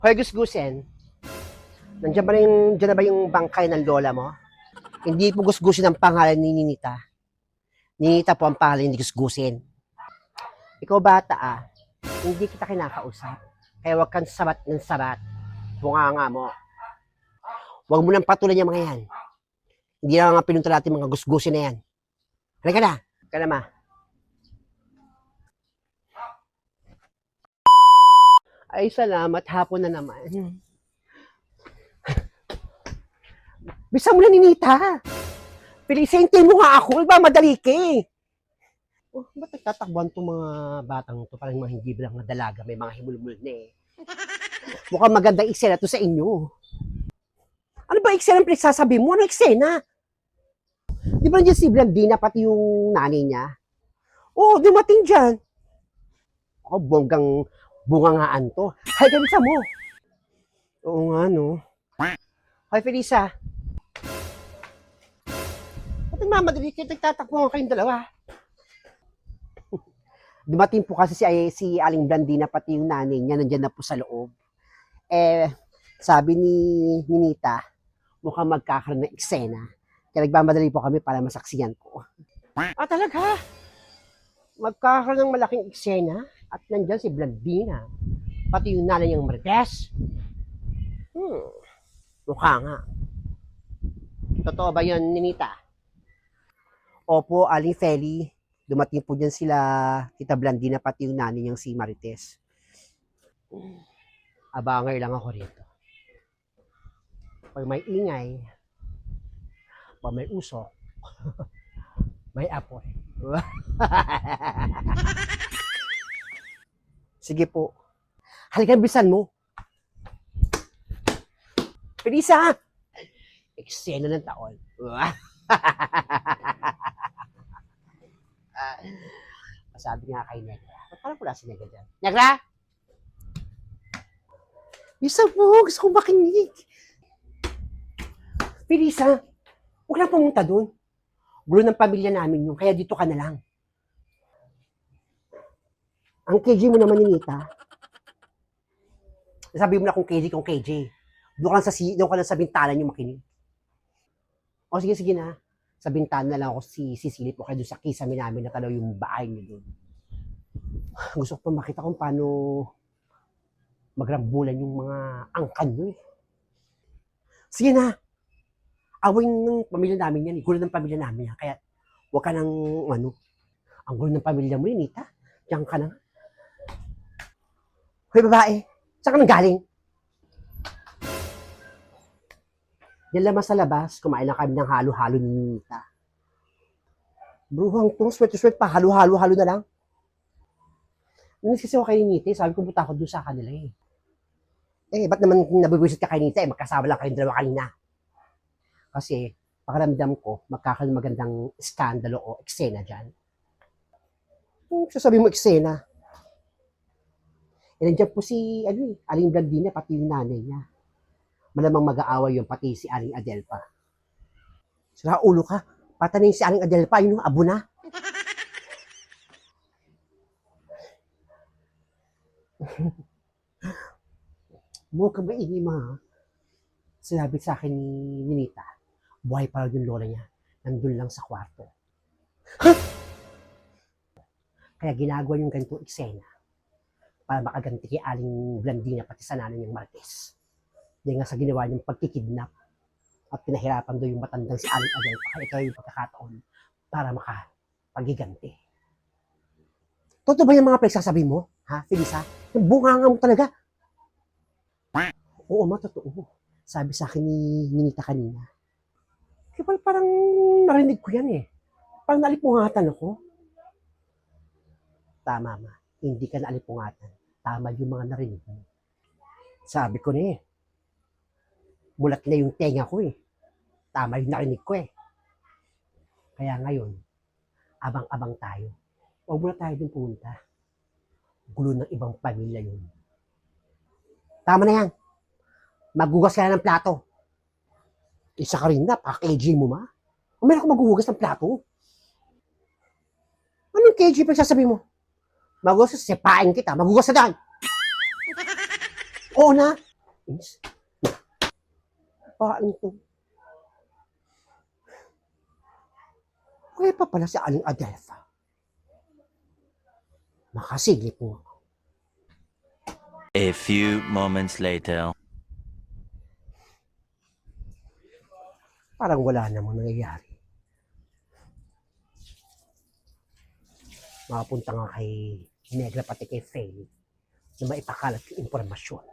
Hoy, gusgusin. Diyan na ba yung bangkay ng lola mo? Hindi po gusgusin ang pangalan ni Ninita. Ninita po ang pangalan ni gusgusin. Ikaw bata hindi kita kinakausap. Kaya huwag kang sabat ng sabat. Bunganga mo. Huwag mo nang patulan yung mga yan. Hindi na nga pinunta natin mga gusgusin na yan. Halika na. Halika na, ma. Ay, salamat. Hapon na naman. Bisa mo na, Ninita. Pilisente mo nga ako. Madali ka eh. Oh, ba't nagtatakbuhan itong mga batang to? Parang mga hindi bilang mga dalaga. May mga himulmul na eh. Mukhang magandang eksena to sa inyo. Ano ba eksena ang pinagsasabi mo? Ano eksena? Di ba nandiyan si Blandina pati yung nanay niya? Oh, dumating dyan. Oh, bonggang bungangaan to. Hay, ganisa mo. Oo nga, no. Hoy, Felisa. Ba't nagmamadali kayo? Nagtatakbuhan kayong dalawa. Dumating po kasi si Aling Blandina pati yung nanay niya nandiyan na po sa loob. Sabi ni Ninita, mukhang magkakaroon ng eksena. Kaya nagmamadali po kami para masaksiyan ko. Talaga? Magkakaroon ng malaking eksena at nandiyan si Blandina pati yung nanay niyang Marites. Mukha nga. Totoo ba yun, Ninita? Opo, Aling Feli. Dumating po dyan sila, Tita Blandina, pati yung nanay niyang si Marites. Abangay lang ako rito. Pag may ingay, pag may usok, may apoy. Sige po. Halika, bisan mo. Pelisa! Eksena ng taon. Sabi nga kay Negra. Parang wala si Negra dyan. Negra! Bisa mo, gusto kong makinig. Felisa, huwag lang pumunta doon. Gulo ng pamilya namin yun, kaya dito ka na lang. Ang KJ mo naman, Ninita. Sabi mo na kung KJ. Doon ka lang sa bintana niyo makinig. O sige na. Sa bintana na lang ako sisilip o kaya doon sa kisame namin na talaw yung bahay niyo doon. Gusto ko pa makita kung paano magrambulan yung mga angkan nyo eh. Sige na. Awin ng pamilya namin yan. Gulo ng pamilya namin yan. Kaya huwag ka nang ang gulo ng pamilya mo, Ninita. Diyan ka na. Hoy, babae. Saan ka nang galing? Yan lamang sa labas, kumain lang kami ng halo-halo ni Ninita. Bruhang to, sweat pa, halo-halo na lang. Nagsisi ako kay Ninita, sabi ko punta ako doon sa kanila eh. Ba't naman nabibisit ka kay Ninita magkasama lang kayong dalawa kanina. Kasi, pakaramdam ko, magkakaroon magandang skandalo o eksena dyan. Sasabi mo eksena. Nandiyan po si, Aling Blandina, pati yung nanay niya. Malamang mag-aaway yung pati si Aling Adelpa. Sira ulo ka. Patanin si Aling Adelpa, yun yung abo na. Huwag ka maingay ma. Sinabi sa akin ni Ninita, buhay pa rin yung lola niya. Nandun lang sa kwarto. Huh? Kaya ginagawa yung ganitong eksena para makaganti kay Aling Blandina pati sa nanay niyang Martes. Dahil nga sa ginawa niyang pagkikidnap at pinahirapan doon yung matandang si Aling Adelpa. Kaya ito yung pagkakataon para makapaghiganti. Totoo ba yung mga pinagsasabi mo? Ha, Felisa? Yung bunganga mo talaga. Oo, totoo. Sabi sa akin ni Ninita kanina. Kaya parang narinig ko yan eh. Parang nalipungatan ako. Tama, ma. Hindi ka nalipungatan. Tama yung mga narinig mo. Sabi ko na eh. Mulat na yung tenga ko eh. Tama yung narinig ko eh. Kaya ngayon, abang-abang tayo. Huwag muna tayo din pumunta. Gulo ng ibang pamilya yun. Tama na yan. Maghugas ka na ng plato. Isa ka rin na, pa-KG mo ma. Meron ako maghuhugas ng plato. Anong KG pa sasabihin mo? Maghugas, sipain kita. Maghugas na dahil. Oo na. Nakakainis. Paano to? Kaya pa pala si Aling Adelpha. Makasiglit mo. A few moments later. Parang wala namang nangyayari. Makapunta nga kay Negra pati kay Faye na maipakalat yung impormasyon.